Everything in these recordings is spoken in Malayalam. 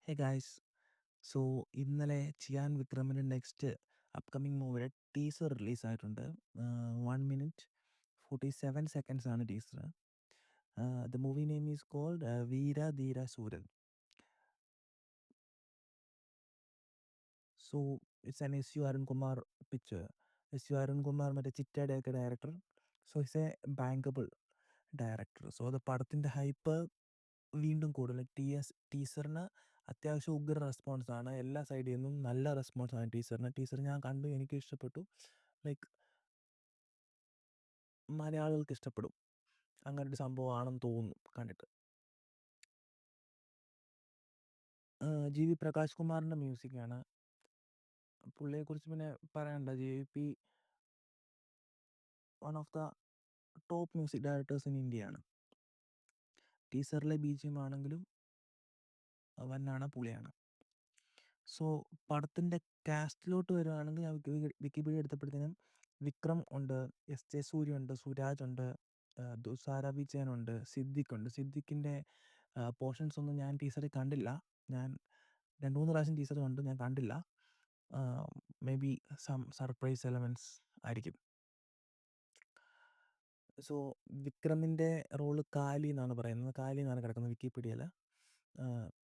ഹേ ഗായ്സ്. സോ ഇന്നലെ ചിയാൻ വിക്രമിൻ്റെ നെക്സ്റ്റ് അപ്കമിങ് മൂവിയുടെ ടീസർ റിലീസായിട്ടുണ്ട്. 1 മിനിറ്റ് 47 സെക്കൻഡ്സ് ആണ് teaser. The movie name is called Veera Dheera Sooran. So it's an S U Arunkumar picture. S U Arunkumar മറ്റേ ചിറ്റയുടെയൊക്കെ director. So it's a bankable director. So അത് പടത്തിൻ്റെ ഹൈപ്പ് വീണ്ടും കൂടുതൽ. ടീസറിന് അത്യാവശ്യം ഉഗ്ര റെസ്പോൺസാണ്. എല്ലാ സൈഡിൽ നിന്നും നല്ല റെസ്പോൺസാണ് ടീസറിന്. ടീസർ ഞാൻ കണ്ടു, എനിക്ക് ഇഷ്ടപ്പെട്ടു. ലൈക്ക് മലയാളികൾക്ക് ഇഷ്ടപ്പെടും, അങ്ങനൊരു സംഭവമാണെന്ന് തോന്നുന്നു കണ്ടിട്ട്. ജി വി പ്രകാശ് കുമാറിൻ്റെ മ്യൂസിക്കാണ്. പുള്ളിയെക്കുറിച്ച് പിന്നെ പറയണ്ട. J V P one of the top music directors in ഇന്ത്യയാണ്. ടീസറിലെ ബീജിഎം ആണെങ്കിലും വന്നാണ് പുള്ളിയാണ്. സോ പടത്തിൻ്റെ കാസ്റ്റിലോട്ട് വരുവാണെങ്കിൽ ഞാൻ വിക്കിപീഡിയ എടുത്തപ്പോഴത്തേനും വിക്രം ഉണ്ട്, എസ് ജെ സൂര്യ ഉണ്ട്, സുരാജ് ഉണ്ട്, തുഷാര വിജയൻ ഉണ്ട്, സിദ്ദിഖുണ്ട്. സിദ്ദിഖിൻ്റെ പോർഷൻസ് ഒന്നും ഞാൻ ടീസറിൽ കണ്ടില്ല. ഞാൻ 2-3 പ്രാവശ്യം ടീസർ കണ്ടു, ഞാൻ കണ്ടില്ല. May be some surprise elements ആയിരിക്കും. സോ വിക്രമിൻ്റെ റോള് കാലി എന്നാണ് പറയുന്നത്. കാലി എന്നാണ് കിടക്കുന്നത് വിക്കിപീഡിയയിൽ.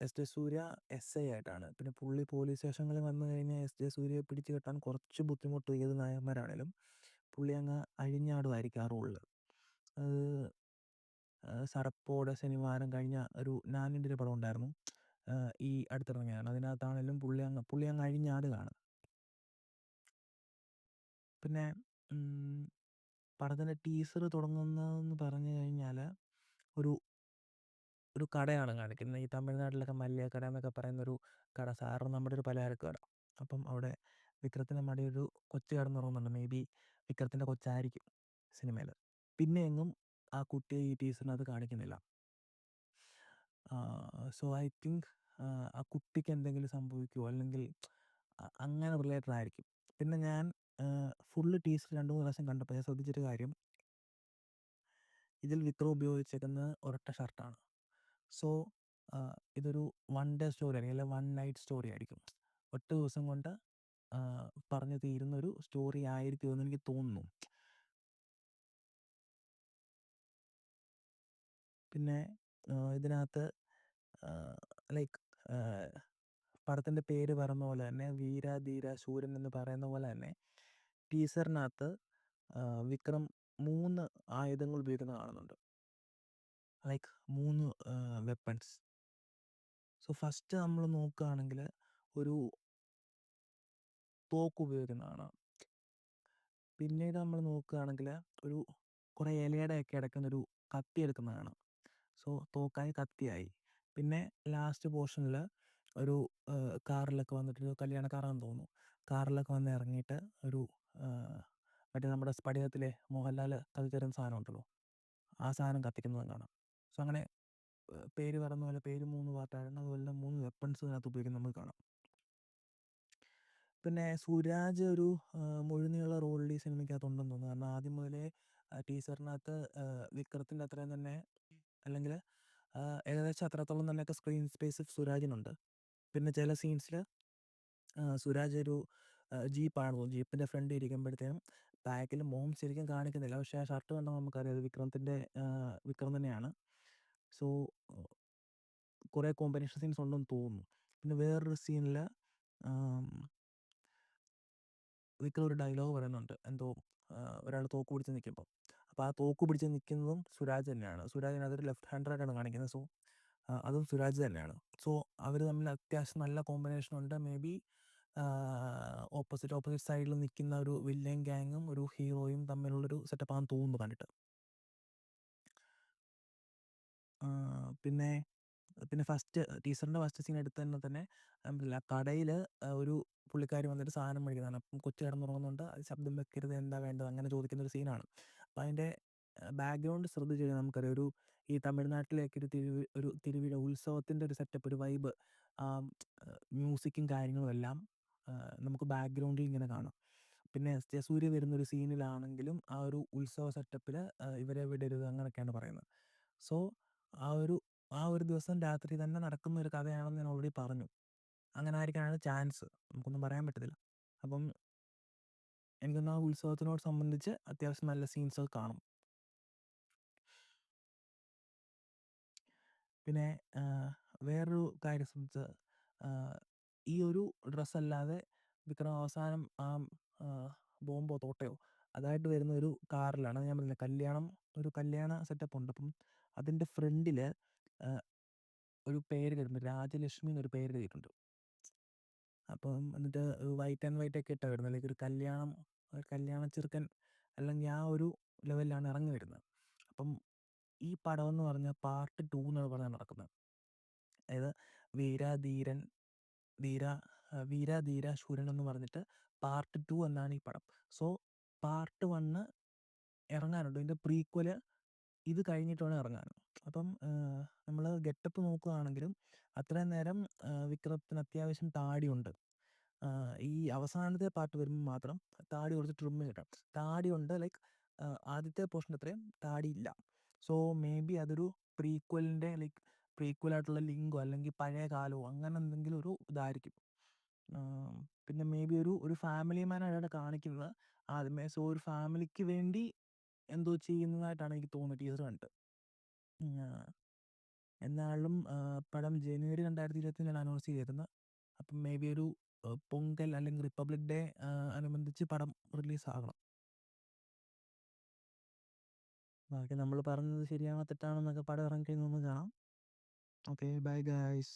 S J Suriya S I ആയിട്ടാണ്. പിന്നെ പുള്ളി പോലീസ് സ്റ്റേഷനിൽ വന്നു കഴിഞ്ഞാൽ എസ് ജെ സൂര്യയെ പിടിച്ച് കെട്ടാൻ കുറച്ച് ബുദ്ധിമുട്ട്. ഏത് നായകന്മാരാണേലും പുള്ളി അങ്ങ് അഴിഞ്ഞാടുമായിരിക്കും ആ റോളിൽ. അത് സറപ്പോടെ ശനിവാരം കഴിഞ്ഞ ഒരു നാനിൻ്റെ ഒരു പടം ഉണ്ടായിരുന്നു, ഈ അടുത്തിറങ്ങിയതാണ്. അതിനകത്താണേലും പുള്ളി അങ്ങ് അഴിഞ്ഞാടുകയാണ്. പിന്നെ പടത്തിൻ്റെ ടീസർ തുടങ്ങുന്നതെന്ന് പറഞ്ഞു കഴിഞ്ഞാൽ ഒരു ഒരു കടയാണ് കാണിക്കുന്നത്. ഈ തമിഴ്നാട്ടിലൊക്കെ മല്ലികക്കട എന്നൊക്കെ പറയുന്നൊരു കട, സാറിന് നമ്മുടെ ഒരു പലചരക്ക് കട. അപ്പം അവിടെ വിക്രത്തിൻ്റെ മടിയിൽ ഒരു കൊച്ച് കിടന്നുറങ്ങുന്നുണ്ട്. മേ ബി വിക്രത്തിൻ്റെ കൊച്ചായിരിക്കും സിനിമയിൽ. പിന്നെ എങ്ങും ആ കുട്ടിയെ ഈ ടീസറിനകത്ത് കാണിക്കുന്നില്ല. സോ ഐ തിങ്ക് ആ കുട്ടിക്ക് എന്തെങ്കിലും സംഭവിക്കുമോ, അല്ലെങ്കിൽ അങ്ങനെ റിലേറ്റഡ് ആയിരിക്കും. പിന്നെ ഞാൻ ഫുള്ള് ടീസർ 2-3 പ്രാവശ്യം കണ്ടപ്പോൾ ഞാൻ ശ്രദ്ധിച്ചൊരു കാര്യം, ഇതിൽ വിക്രം ഉപയോഗിച്ചേക്കുന്നത് ഒരൊറ്റ ഷർട്ടാണ്. സോ ഇതൊരു വൺ ഡേ സ്റ്റോറി ആയിരിക്കും, അല്ലെങ്കിൽ 1 നൈറ്റ് സ്റ്റോറി ആയിരിക്കും. ഒറ്റ ദിവസം കൊണ്ട് പറഞ്ഞു തീരുന്നൊരു സ്റ്റോറി ആയിരിക്കുമെന്ന് എനിക്ക് തോന്നുന്നു. പിന്നെ ഇതിനകത്ത് ലൈക്ക് പടത്തിൻ്റെ പേര് പറയുന്ന പോലെ തന്നെ വീര ധീര ശൂരൻ എന്ന് പറയുന്ന പോലെ തന്നെ ടീസറിനകത്ത് വിക്രം 3 ആയുധങ്ങൾ ഉപയോഗിക്കുന്നത് കാണുന്നുണ്ട്. Like 3 weapons. സോ ഫസ്റ്റ് നമ്മൾ നോക്കുകയാണെങ്കിൽ ഒരു തോക്ക് ഉപയോഗിക്കുന്നതാണ്. പിന്നീട് നമ്മൾ നോക്കുകയാണെങ്കിൽ ഒരു കുറേ ഇലയുടെയൊക്കെ ഇടയ്ക്കുന്നൊരു കത്തി എടുക്കുന്നതാണ്. സോ തോക്കായി, കത്തിയായി. പിന്നെ ലാസ്റ്റ് പോർഷനിൽ ഒരു കാറിലൊക്കെ വന്നിട്ടൊരു കല്യാണക്കാരാണെന്ന് തോന്നുന്നു, കാറിലൊക്കെ വന്ന് ഇറങ്ങിയിട്ട് ഒരു മറ്റേ നമ്മുടെ സ്ഫടികത്തിലെ മോഹൻലാൽ കത്തിത്തരുന്ന സാധനം ഉണ്ടല്ലോ, ആ സാധനം കത്തിക്കുന്നതും കാണാം. സോ അങ്ങനെ പേര് പറയുന്ന പോലെ പേര് 3 പാർട്ടായിരുന്നു. അതുപോലെ 3 വെപ്പൺസ് അതിനകത്ത് ഉപയോഗിക്കുന്നത് നമുക്ക് കാണാം. പിന്നെ സുരാജ് ഒരു മുഴുനീള റോളിൽ ഈ സിനിമയ്ക്കകത്തുണ്ടെന്ന് തോന്നുന്നു. കാരണം ആദ്യം മുതലേ ടീസറിനകത്ത് വിക്രത്തിൻ്റെ അത്രയും തന്നെ, അല്ലെങ്കിൽ ഏകദേശം അത്രത്തോളം തന്നെയൊക്കെ സ്ക്രീൻ സ്പേസ് സുരാജിനുണ്ട്. പിന്നെ ചില സീൻസിൽ സുരാജ് ഒരു ജീപ്പാണ് തോന്നുന്നു, ജീപ്പിൻ്റെ ഫ്രണ്ടിൽ ഇരിക്കുമ്പോഴത്തേനും ബാക്കിൽ മുഖം ശരിക്കും കാണിക്കുന്നില്ല. പക്ഷേ ആ ഷർട്ട് കണ്ടാൽ നമുക്കറിയാം അത് വിക്രം തന്നെയാണ്. സോ കുറേ കോമ്പിനേഷൻ സീൻസ് ഉണ്ടെന്ന് തോന്നുന്നു. പിന്നെ വേറൊരു സീനിൽ വിക്രം ഒരു ഡയലോഗ് പറയുന്നുണ്ട്, എന്തോ ഒരാൾ തോക്ക് പിടിച്ച് നിൽക്കുമ്പോൾ. അപ്പോൾ ആ തോക്ക് പിടിച്ച് നിൽക്കുന്നതും സുരാജ് തന്നെയാണ്. സുരാജിനകത്തൊരു ലെഫ്റ്റ് ഹാൻഡറായിട്ടാണ് കാണിക്കുന്നത്. സോ അതും സുരാജ് തന്നെയാണ്. സോ അവർ തമ്മിൽ അത്യാവശ്യം നല്ല കോമ്പിനേഷൻ ഉണ്ട്. മേ ബി ഓപ്പോസിറ്റ് സൈഡിൽ നിൽക്കുന്ന ഒരു വില്ലൻ ഗ്യാങ്ങും ഒരു ഹീറോയും തമ്മിലുള്ളൊരു സെറ്റപ്പാണെന്ന് തോന്നുന്നു കണ്ടിട്ട്. പിന്നെ ടീസറിൻ്റെ ഫസ്റ്റ് സീൻ എടുത്ത് തന്നെ കടയിൽ ഒരു പുള്ളിക്കാരി വന്നിട്ട് സാധനം മേടിക്കുന്നതാണ്. അപ്പം കൊച്ചു കിടന്നുറങ്ങുന്നുണ്ട്, അത് ശബ്ദം വെക്കരുത്, എന്താ വേണ്ടത്, അങ്ങനെ ചോദിക്കുന്നൊരു സീനാണ്. അപ്പം അതിൻ്റെ ബാക്ക്ഗ്രൗണ്ട് ശ്രദ്ധിച്ച് കഴിഞ്ഞാൽ നമുക്കറിയാം, ഈ തമിഴ്നാട്ടിലേക്ക് ഒരു തിരുവിഴ ഉത്സവത്തിൻ്റെ ഒരു സെറ്റപ്പ്, ഒരു വൈബ്, മ്യൂസിക്കും കാര്യങ്ങളും എല്ലാം നമുക്ക് ബാക്ക്ഗ്രൗണ്ടിൽ ഇങ്ങനെ കാണാം. പിന്നെ എസ് ജെ സൂര്യ വരുന്നൊരു സീനിലാണെങ്കിലും ആ ഒരു ഉത്സവ സെറ്റപ്പിൽ ഇവരെ വിടരുത് അങ്ങനെയൊക്കെയാണ് പറയുന്നത്. സോ ആ ഒരു ആ ഒരു ദിവസം രാത്രി തന്നെ നടക്കുന്ന ഒരു കഥയാണെന്ന് ഞാൻ ഓൾറെഡി പറഞ്ഞു. അങ്ങനെ ആയിരിക്കാനാണ് ചാൻസ്. നമുക്കൊന്നും പറയാൻ പറ്റത്തില്ല. അപ്പം എനിക്ക് തോന്നുന്നു ആ ഉത്സവത്തിനോട് സംബന്ധിച്ച് അത്യാവശ്യം നല്ല സീൻസൊക്കെ കാണും. പിന്നെ വേറൊരു കാര്യം ശ്രദ്ധിച്ചത്, ഈ ഒരു ഡ്രസ്സല്ലാതെ വിക്രം അവസാനം ആ ബോംബോ തോട്ടയോ അതായിട്ട് വരുന്ന ഒരു കാറിലാണ്. ഞാൻ പറഞ്ഞില്ലേ ഒരു കല്യാണ സെറ്റപ്പുണ്ട്. അപ്പം അതിൻ്റെ ഫ്രണ്ടില് ഒരു പേര് എഴുതിയിട്ടുണ്ട്. രാജലക്ഷ്മി എന്നൊരു പേര് എഴുതിയിട്ടുണ്ട്. അപ്പം എന്നിട്ട് വൈറ്റ് ആൻഡ് വൈറ്റ് ഒക്കെ ഇട്ടാ വരുന്നത്. ലൈക്ക് ഒരു കല്യാണ ചെറുക്കൻ അല്ലെങ്കിൽ ആ ഒരു ലെവലിലാണ് ഇറങ്ങി വരുന്നത്. അപ്പം ഈ പടം എന്ന് പറഞ്ഞാൽ പാർട്ട് 2 എന്നാണ് പറഞ്ഞാൽ നടക്കുന്നത്. അതായത് വീര ധീരൻ ധീര വീര ധീര ശൂരൻ എന്ന് പറഞ്ഞിട്ട് പാർട്ട് 2 എന്നാണ് ഈ പടം. So part 1 ഇറങ്ങാനുണ്ട്. ഇതിൻ്റെ പ്രീക്വല് ഇത് കഴിഞ്ഞിട്ട് വേണം ഇറങ്ങാൻ. അപ്പം നമ്മൾ ഗെറ്റപ്പ് നോക്കുകയാണെങ്കിലും അത്രയും നേരം വിക്രത്തിന് അത്യാവശ്യം താടിയുണ്ട്. ഈ അവസാനത്തെ പാർട്ട് വരുമ്പോൾ മാത്രം താടി കുറച്ച് ട്രിം ചെയ്തിട്ടാണ്. താടിയുണ്ട്, ലൈക്ക് ആദ്യത്തെ പോർഷൻ്റെ അത്രയും താടിയില്ല. സോ മേ ബി അതൊരു പ്രീക്വലിൻ്റെ ലൈക്ക് പ്രീക്വലായിട്ടുള്ള ലിങ്കോ അല്ലെങ്കിൽ പഴയ കാലമോ അങ്ങനെ എന്തെങ്കിലും ഒരു ഇതായിരിക്കും. പിന്നെ മേ ബി ഒരു ഫാമിലി മാനായിട്ടാണ് കാണിക്കുന്നത് ആദ്യമേ. സോ ഒരു ഫാമിലിക്ക് വേണ്ടി എന്തോ ചെയ്യുന്നതായിട്ടാണ് എനിക്ക് തോന്നുന്നത് ടീസർ കണ്ടിട്ട്. എന്നാലും പടം ജനുവരി 2023 അനൗൺസ് ചെയ്തിരുന്നത്. അപ്പം മേ ബി ഒരു പൊങ്കൽ അല്ലെങ്കിൽ റിപ്പബ്ലിക് ഡേ അനുബന്ധിച്ച് പടം റിലീസാകണം. ബാക്കി നമ്മൾ പറഞ്ഞത് ശരിയാണോ തെറ്റാണോ എന്നൊക്കെ പടം ഇറങ്ങിക്കഴിഞ്ഞ് ഒന്ന് കാണാം. Okay, bye guys.